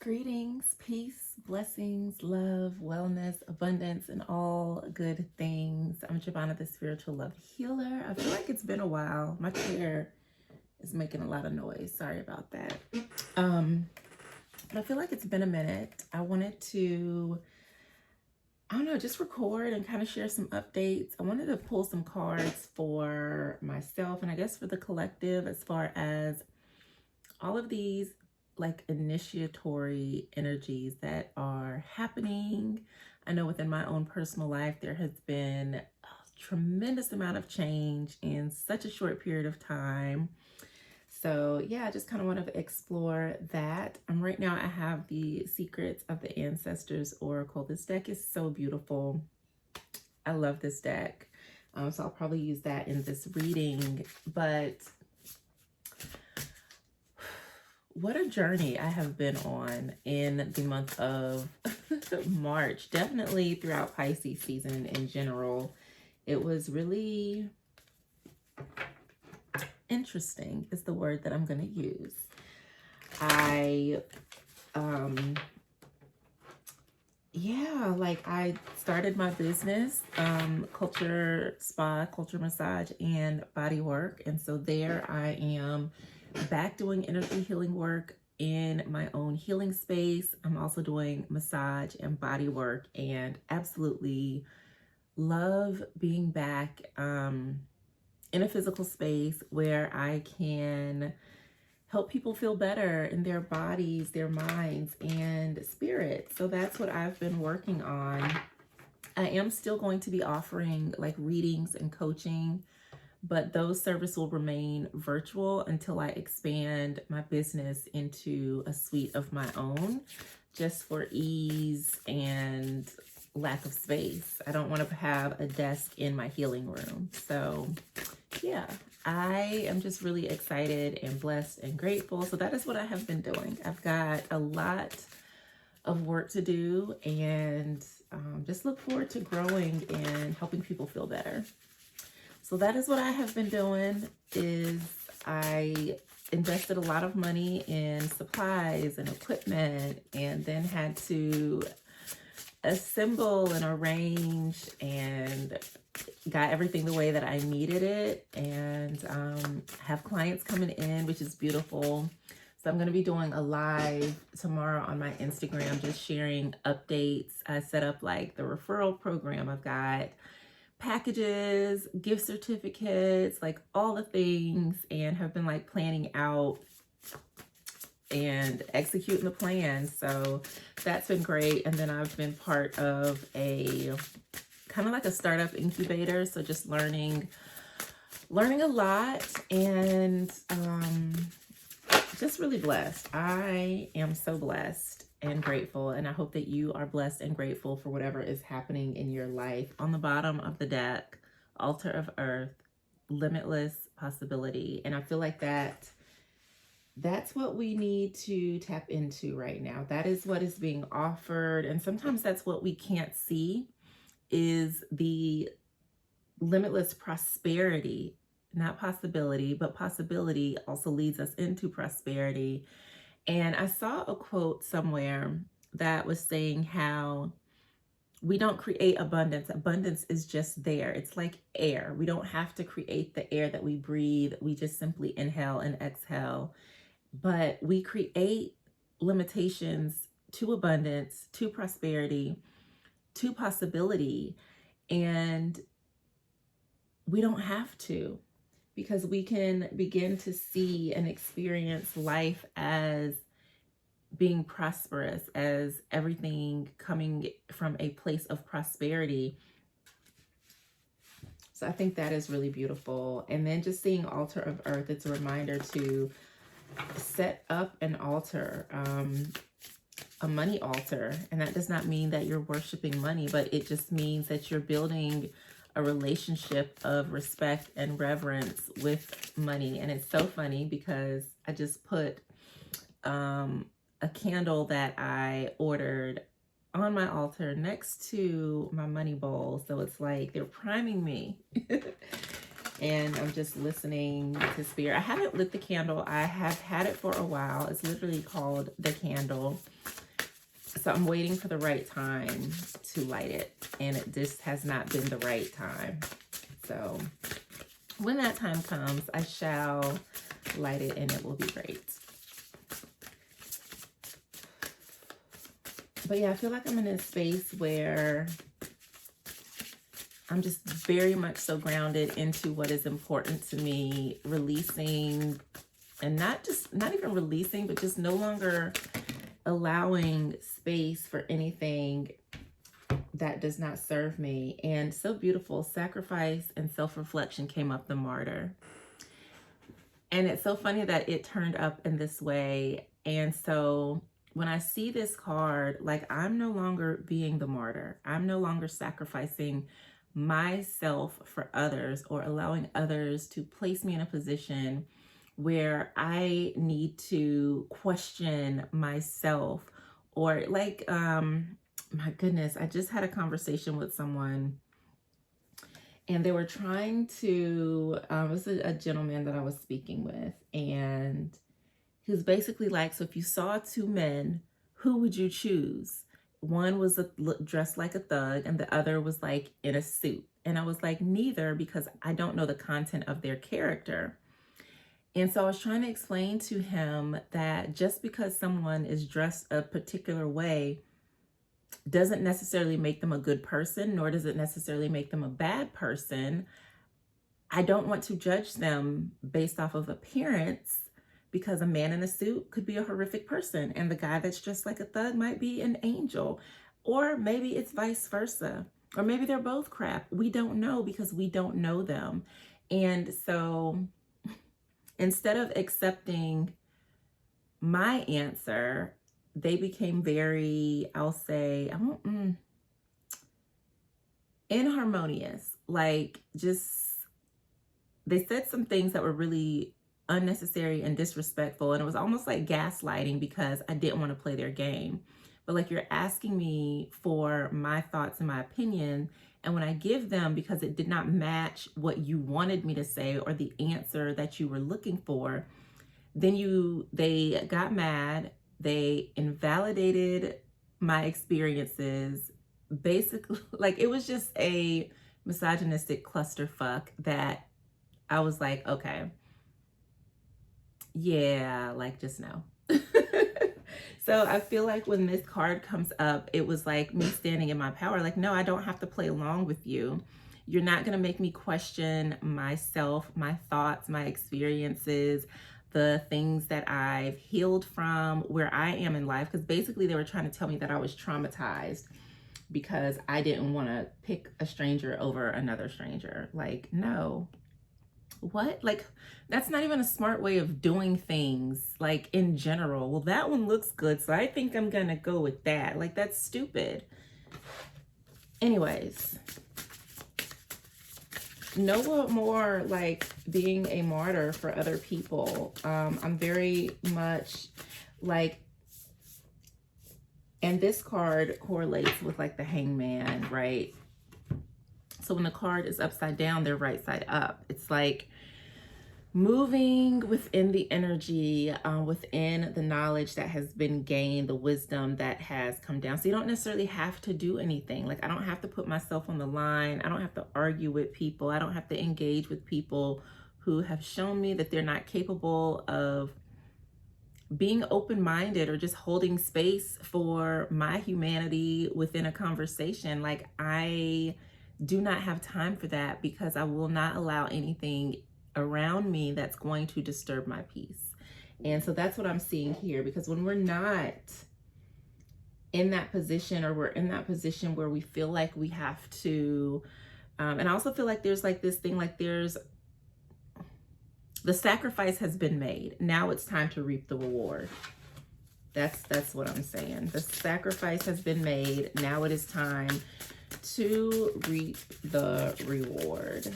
Greetings, peace, blessings, love, wellness, abundance, and all good things. I'm Giovanna, the spiritual love healer. I feel like it's been a while. My chair is making a lot of noise. Sorry about that. But I feel like it's been a minute. I wanted to, I don't know, just record and kind of share some updates. I wanted to pull some cards for myself and I guess for the collective as far as all of these like initiatory energies that are happening. I know within my own personal life, there has been a tremendous amount of change in such a short period of time. So yeah, I just kind of want to explore that. Right now I have the Secrets of the Ancestors Oracle. This deck is so beautiful. I love this deck. So I'll probably use that in this reading, but what a journey I have been on in the month of March. Definitely throughout Pisces season in general. It was really interesting is the word that I'm going to use. I started my business, culture spa, culture massage, and body work. And so there I am back doing energy healing work in my own healing space. I'm also doing massage and body work and absolutely love being back in a physical space where I can help people feel better in their bodies, their minds, and spirit. So that's what I've been working on. I am still going to be offering like readings and coaching, but those services will remain virtual until I expand my business into a suite of my own, just for ease and lack of space. I don't want to have a desk in my healing room. So yeah, I am just really excited and blessed and grateful. So that is what I have been doing. I've got a lot of work to do and just look forward to growing and helping people feel better. So that is what I have been doing. Is I invested a lot of money in supplies and equipment and then had to assemble and arrange and got everything the way that I needed it, and have clients coming in, which is beautiful. So I'm going to be doing a live tomorrow on my Instagram, just sharing updates. I set up like the referral program. I've got packages, gift certificates, like all the things, and have been like planning out and executing the plan. So that's been great. And then I've been part of a kind of like a startup incubator. So just learning a lot and just really blessed. I am so blessed and grateful. And I hope that you are blessed and grateful for whatever is happening in your life. On the bottom of the deck, Altar of Earth, limitless possibility. And I feel like that's what we need to tap into right now. That is what is being offered. And sometimes that's what we can't see, is the limitless prosperity, not possibility, but possibility also leads us into prosperity. And I saw a quote somewhere that was saying how we don't create abundance. Abundance is just there. It's like air. We don't have to create the air that we breathe. We just simply inhale and exhale. But we create limitations to abundance, to prosperity, to possibility. And we don't have to, because we can begin to see and experience life as being prosperous, as everything coming from a place of prosperity. So I think that is really beautiful. And then just seeing Altar of Earth, it's a reminder to set up an altar, a money altar. And that does not mean that you're worshiping money, but it just means that you're building a relationship of respect and reverence with money. And it's so funny because I just put a candle that I ordered on my altar next to my money bowl. So it's like they're priming me and I'm just listening to Spirit. I haven't lit the candle. I have had it for a while. It's literally called The Candle. So I'm waiting for the right time to light it, and it just has not been the right time. So when that time comes, I shall light it, and it will be great. But yeah, I feel like I'm in a space where I'm just very much so grounded into what is important to me, releasing, and not even releasing, but just no longer allowing space for anything that does not serve me. And so beautiful, sacrifice and self-reflection came up, the martyr. And it's so funny that it turned up in this way. And so when I see this card, like, I'm no longer being the martyr. I'm no longer sacrificing myself for others or allowing others to place me in a position where I need to question myself, or like, my goodness, I just had a conversation with someone, and they were trying to, it was a gentleman that I was speaking with, and he was basically like, so if you saw two men, who would you choose? One was dressed like a thug, and the other was like in a suit. And I was like, neither, because I don't know the content of their character. And so I was trying to explain to him that just because someone is dressed a particular way doesn't necessarily make them a good person, nor does it necessarily make them a bad person. I don't want to judge them based off of appearance, because a man in a suit could be a horrific person, and the guy that's dressed like a thug might be an angel. Or maybe it's vice versa. Or maybe they're both crap. We don't know, because we don't know them. And so instead of accepting my answer, they became very, I'll say, inharmonious. Like, just, they said some things that were really unnecessary and disrespectful. And it was almost like gaslighting, because I didn't want to play their game. But like, you're asking me for my thoughts and my opinion, and when I give them, because it did not match what you wanted me to say or the answer that you were looking for, then they got mad. They invalidated my experiences. Basically, like, it was just a misogynistic clusterfuck that I was like, okay, yeah, like, just no. So I feel like when this card comes up, it was like me standing in my power. Like, no, I don't have to play along with you. You're not going to make me question myself, my thoughts, my experiences, the things that I've healed from, where I am in life. Because basically they were trying to tell me that I was traumatized because I didn't want to pick a stranger over another stranger. Like, no. What? Like, that's not even a smart way of doing things, like, in general. Well, that one looks good, so I think I'm gonna go with that. Like, that's stupid. Anyways, no more like being a martyr for other people. I'm very much like, and this card correlates with like the Hangman, right? So when the card is upside down, they're right side up. It's like moving within the energy, within the knowledge that has been gained, the wisdom that has come down. So you don't necessarily have to do anything. Like, I don't have to put myself on the line. I don't have to argue with people. I don't have to engage with people who have shown me that they're not capable of being open-minded or just holding space for my humanity within a conversation. Like, I do not have time for that, because I will not allow anything around me that's going to disturb my peace. And so that's what I'm seeing here, because when we're not in that position, or we're in that position where we feel like we have to, and I also feel like there's like this thing, like the sacrifice has been made. Now it's time to reap the reward. That's what I'm saying. The sacrifice has been made. Now it is time to reap the reward.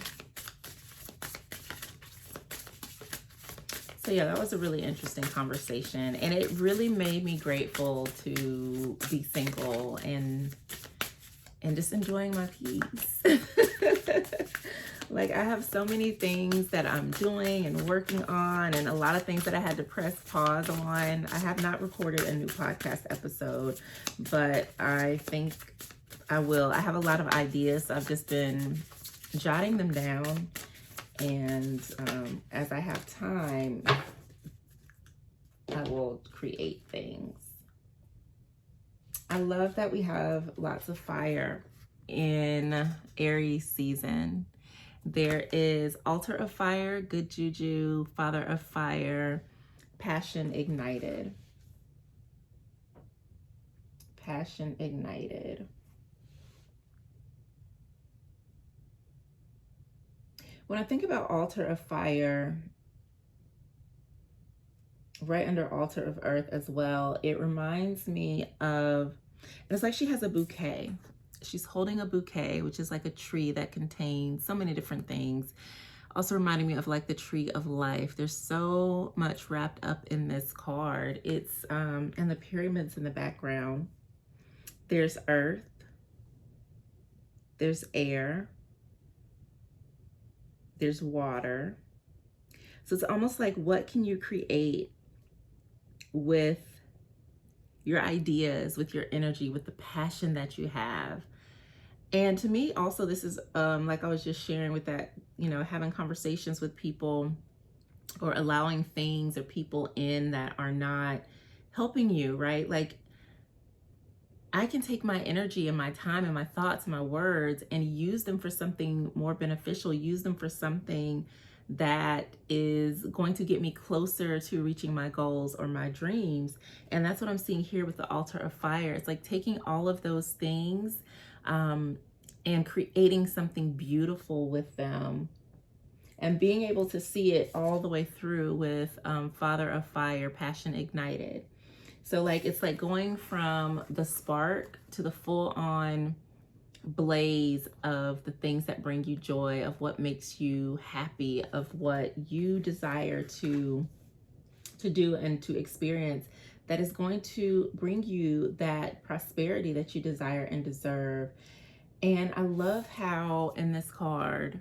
So yeah, that was a really interesting conversation, and it really made me grateful to be single and and just enjoying my peace. Like, I have so many things that I'm doing and working on, and a lot of things that I had to press pause on. I have not recorded a new podcast episode, but I think I will. I have a lot of ideas, so I've just been jotting them down, and as I have time, I will create things. I love that we have lots of fire in Aries season. There is Altar of Fire, Good Juju, Father of Fire, Passion Ignited. Passion Ignited. When I think about Altar of Fire, right under Altar of Earth as well, it reminds me of, it's like she has a bouquet. She's holding a bouquet, which is like a tree that contains so many different things. Also reminding me of like the tree of life. There's so much wrapped up in this card. It's and the pyramids in the background. There's earth, there's air, there's water. So it's almost like, what can you create with your ideas, with your energy, with the passion that you have? And to me also, this is like I was just sharing with that, you know, having conversations with people or allowing things or people in that are not helping you, right? Like, I can take my energy and my time and my thoughts and my words and use them for something more beneficial, use them for something that is going to get me closer to reaching my goals or my dreams. And that's what I'm seeing here with the Altar of Fire. It's like taking all of those things and creating something beautiful with them, and being able to see it all the way through with Father of Fire, Passion Ignited. So like, it's like going from the spark to the full-on blaze of the things that bring you joy, of what makes you happy, of what you desire to do and to experience, that is going to bring you that prosperity that you desire and deserve. And I love how in this card,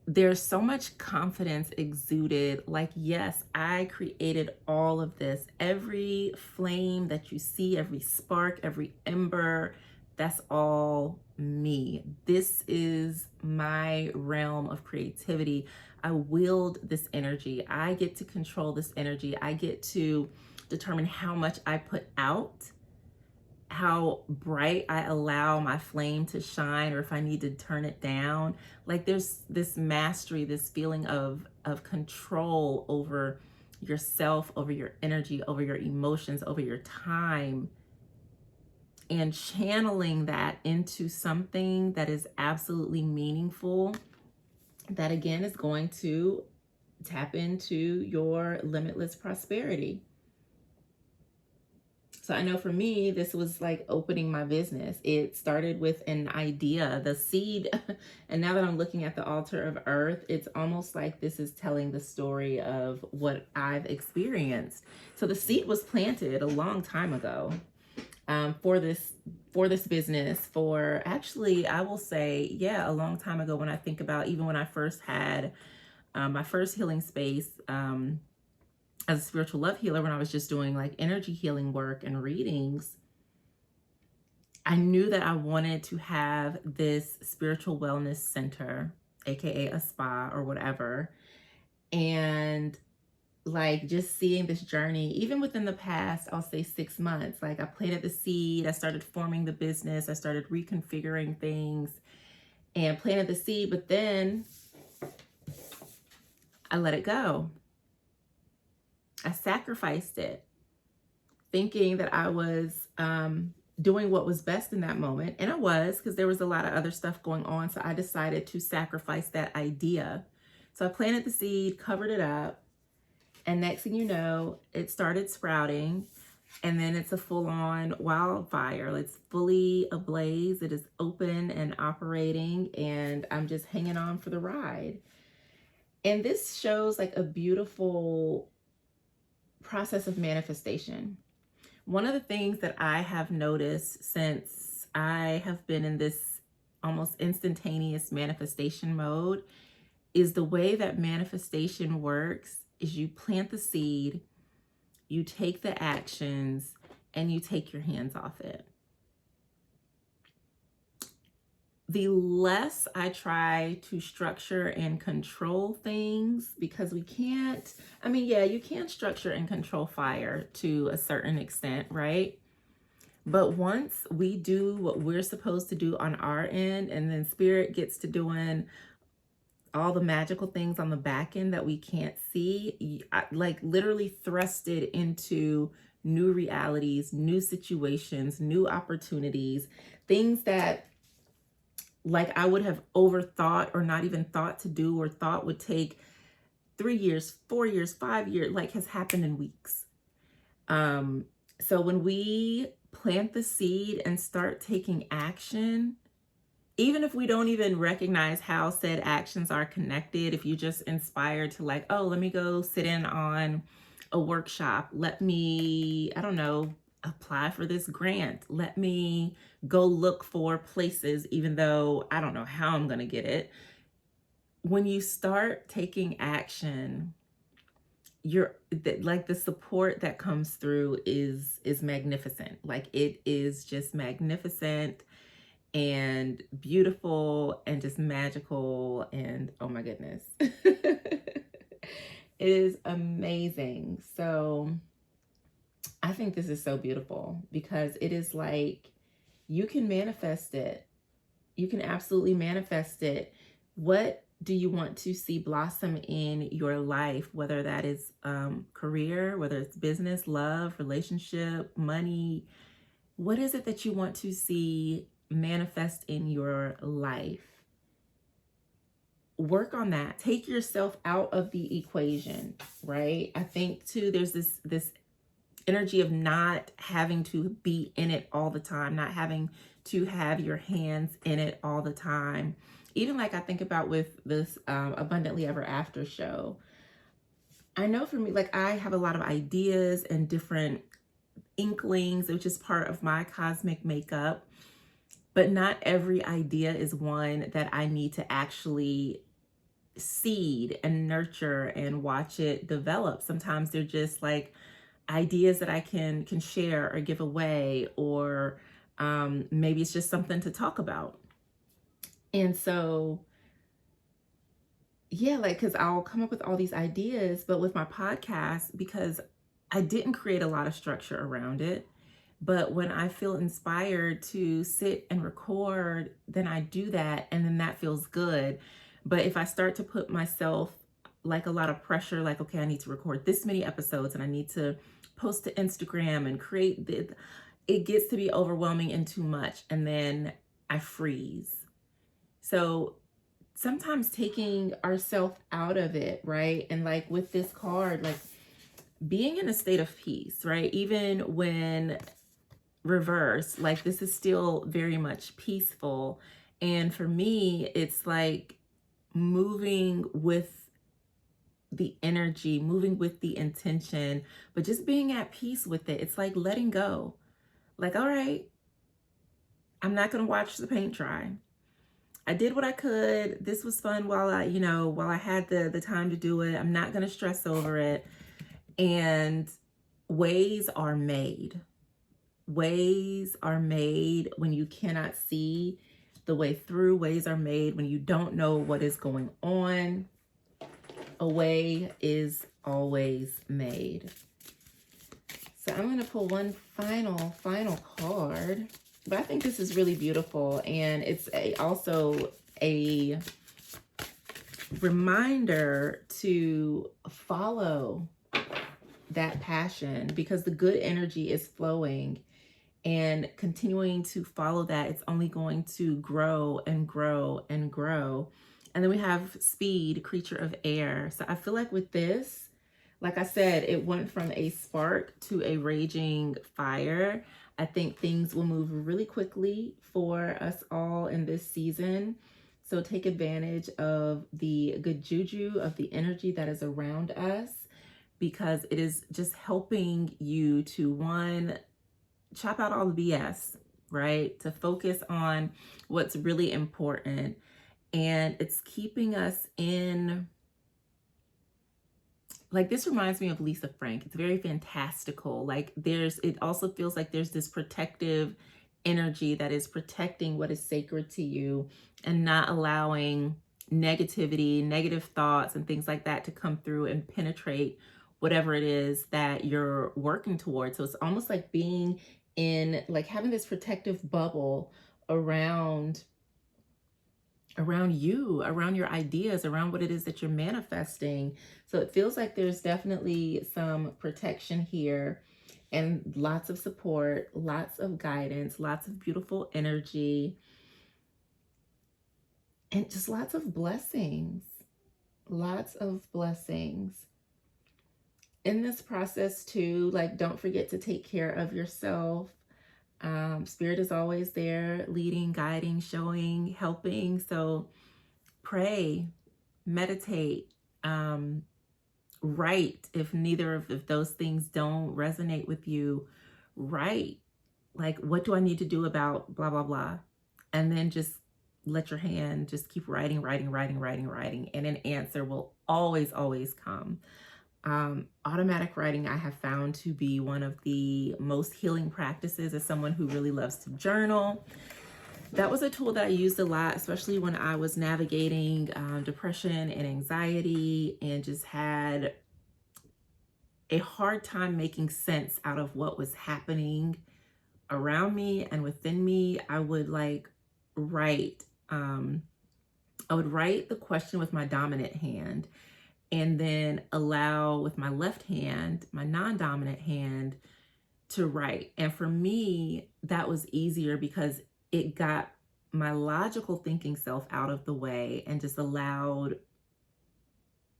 there's so much confidence exuded. Like, yes, I created all of this. Every flame that you see, every spark, every ember, that's all me. This is my realm of creativity. I wield this energy. I get to control this energy. I get to determine how much I put out, how bright I allow my flame to shine, or if I need to turn it down. Like, there's this mastery, this feeling of control over yourself, over your energy, over your emotions, over your time, and channeling that into something that is absolutely meaningful, that again is going to tap into your limitless prosperity. So I know for me, this was like opening my business. It started with an idea, the seed. And now that I'm looking at the Altar of Earth, it's almost like this is telling the story of what I've experienced. So the seed was planted a long time ago for this business, for actually, I will say, yeah, a long time ago. When I think about even when I first had my first healing space, as a spiritual love healer, when I was just doing like energy healing work and readings, I knew that I wanted to have this spiritual wellness center, aka a spa or whatever. And like, just seeing this journey, even within the past, I'll say 6 months, like I planted the seed, I started forming the business, I started reconfiguring things and planted the seed, but then I let it go. I sacrificed it, thinking that I was doing what was best in that moment. And I was, because there was a lot of other stuff going on. So I decided to sacrifice that idea. So I planted the seed, covered it up. And next thing you know, it started sprouting. And then it's a full-on wildfire. It's fully ablaze. It is open and operating. And I'm just hanging on for the ride. And this shows like a beautiful process of manifestation. One of the things that I have noticed since I have been in this almost instantaneous manifestation mode is the way that manifestation works is you plant the seed, you take the actions, and you take your hands off it. The less I try to structure and control things, because we can't, I mean, yeah, you can structure and control fire to a certain extent, right? But once we do what we're supposed to do on our end, and then spirit gets to doing all the magical things on the back end that we can't see, like literally thrusted into new realities, new situations, new opportunities, things that like I would have overthought or not even thought to do or thought would take 3 years, 4 years, 5 years, like has happened in weeks. So when we plant the seed and start taking action, even if we don't even recognize how said actions are connected, if you just inspired to like, oh, let me go sit in on a workshop, let me, I don't know, apply for this grant, let me go look for places, even though I don't know how I'm going to get it. When you start taking action, you're like the support that comes through is magnificent. Like it is just magnificent and beautiful and just magical, and oh my goodness. It is amazing. So I think this is so beautiful because it is like you can manifest it. You can absolutely manifest it. What do you want to see blossom in your life, whether that is career, whether it's business, love, relationship, money? What is it that you want to see manifest in your life? Work on that. Take yourself out of the equation, right? I think too, there's this energy of not having to be in it all the time, not having to have your hands in it all the time. Even like I think about with this Abundantly Ever After show. I know for me, like I have a lot of ideas and different inklings, which is part of my cosmic makeup. But not every idea is one that I need to actually seed and nurture and watch it develop. Sometimes they're just like ideas that I can share or give away, or maybe it's just something to talk about. And so, yeah, like, because I'll come up with all these ideas, but with my podcast, because I didn't create a lot of structure around it. But when I feel inspired to sit and record, then I do that, and then that feels good. But if I start to put myself like a lot of pressure, like, okay, I need to record this many episodes and I need to post to Instagram and create it gets to be overwhelming and too much. And then I freeze. So sometimes taking ourselves out of it, right? And like with this card, like being in a state of peace, right? Even when reverse, like this is still very much peaceful. And for me, it's like moving with the energy, moving with the intention, but just being at peace with it. It's like letting go. Like, all right, I'm not going to watch the paint dry. I did what I could. This was fun while I had the time to do it. I'm not going to stress over it. And ways are made. Ways are made when you cannot see the way through. Ways are made when you don't know what is going on. A way is always made. So I'm going to pull one final card. But I think this is really beautiful. And it's also a reminder to follow that passion, because the good energy is flowing, and continuing to follow that, it's only going to grow and grow and grow. And then we have Speed, Creature of Air. So I feel like with this, like I said, it went from a spark to a raging fire. I think things will move really quickly for us all in this season. So take advantage of the good juju, of the energy that is around us, because it is just helping you to, one, chop out all the BS, right? To focus on what's really important. And it's keeping us in, like, this reminds me of Lisa Frank. It's very fantastical. Like, it also feels like there's this protective energy that is protecting what is sacred to you and not allowing negativity, negative thoughts, and things like that to come through and penetrate whatever it is that you're working towards. So it's almost like being in, like, having this protective bubble around you, around your ideas, around what it is that you're manifesting. So it feels like there's definitely some protection here and lots of support, lots of guidance, lots of beautiful energy, and just lots of blessings. Lots of blessings. In this process too, like, don't forget to take care of yourself. Spirit is always there, leading, guiding, showing, helping. So pray, meditate, write. If neither of those things don't resonate with you, write. Like, what do I need to do about blah, blah, blah? And then just let your hand just keep writing, writing, writing, writing, writing. And an answer will always, always come. Automatic writing, I have found to be one of the most healing practices as someone who really loves to journal. That was a tool that I used a lot, especially when I was navigating depression and anxiety and just had a hard time making sense out of what was happening around me and within me. I would write, I would write the question with my dominant hand and then allow with my left hand, my non-dominant hand, to write. And for me, that was easier because it got my logical thinking self out of the way and just allowed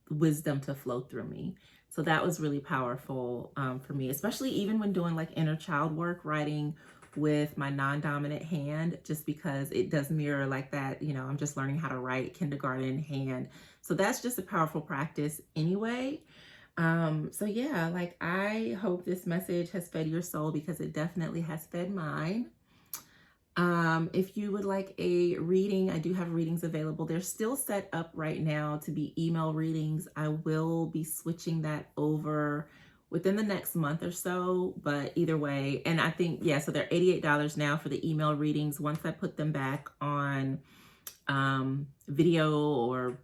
wisdom to flow through me. So that was really powerful for me, especially even when doing like inner child work, writing with my non-dominant hand, just because it does mirror like that, I'm just learning how to write kindergarten hand. So that's just a powerful practice anyway. So yeah, like, I hope this message has fed your soul because it definitely has fed mine. If you would like a reading, I do have readings available. They're still set up right now to be email readings. I will be switching that over within the next month or so, but either way, and I think, yeah, so they're $88 now for the email readings. Once I put them back on video or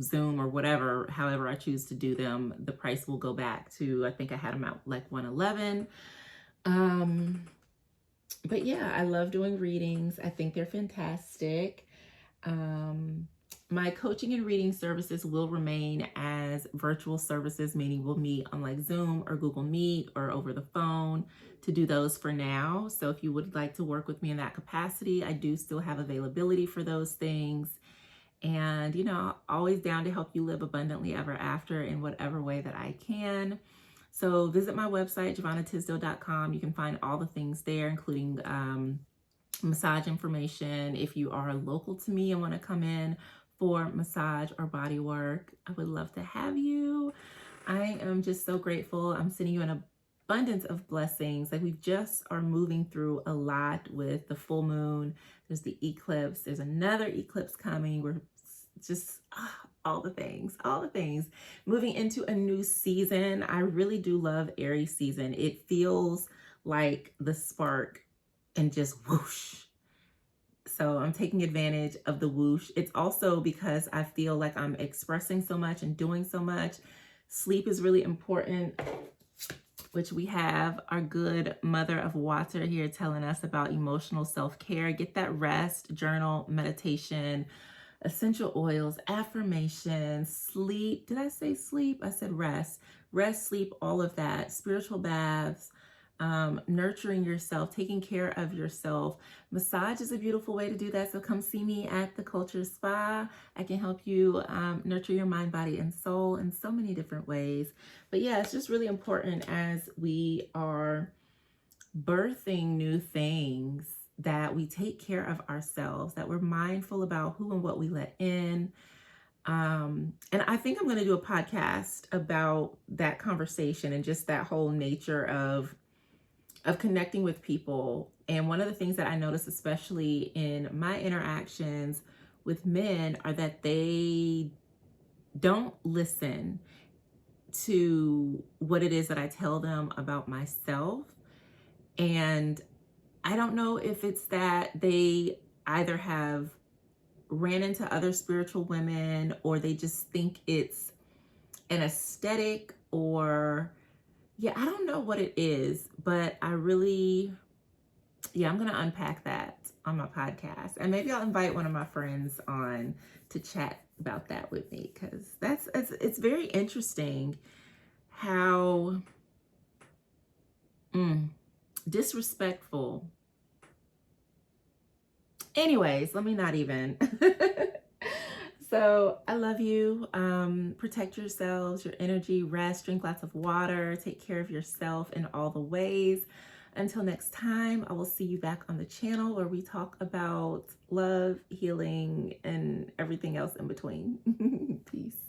Zoom or whatever, however I choose to do them, the price will go back to, I think I had them out like $111. But yeah, I love doing readings. I think they're fantastic. My coaching and reading services will remain as virtual services, meaning we'll meet on like Zoom or Google Meet or over the phone to do those for now. So if you would like to work with me in that capacity, I do still have availability for those things. And, always down to help you live abundantly ever after in whatever way that I can. So visit my website, JavonnaTisdale.com. You can find all the things there, including massage information. If you are local to me and want to come in for massage or body work, I would love to have you. I am just so grateful. I'm sending you an abundance of blessings. Like, we just are moving through a lot with the full moon. There's the eclipse. There's another eclipse coming. We're just all the things, moving into a new season. I really do love Aries season. It feels like the spark and just whoosh. So I'm taking advantage of the whoosh. It's also because I feel like I'm expressing so much and doing so much. Sleep is really important, which we have our good mother of water here telling us about emotional self-care. Get that rest, journal, meditation, essential oils, affirmations, sleep. Did I say sleep? I said rest. Rest, sleep, all of that. Spiritual baths, nurturing yourself, taking care of yourself. Massage is a beautiful way to do that. So come see me at the Culture Spa. I can help you nurture your mind, body, and soul in so many different ways. But yeah, it's just really important as we are birthing new things that we take care of ourselves, that we're mindful about who and what we let in. And I think I'm going to do a podcast about that conversation and just that whole nature of of connecting with people. And one of the things that I notice, especially in my interactions with men, are that they don't listen to what it is that I tell them about myself. And I don't know if it's that they either have ran into other spiritual women, or they just think it's an aesthetic, or yeah, I don't know what it is, but I really, yeah, I'm going to unpack that on my podcast. And maybe I'll invite one of my friends on to chat about that with me, because it's very interesting how disrespectful. Anyways, let me not even. So I love you. Protect yourselves, your energy, rest, drink lots of water, take care of yourself in all the ways. Until next time, I will see you back on the channel where we talk about love, healing, and everything else in between. Peace.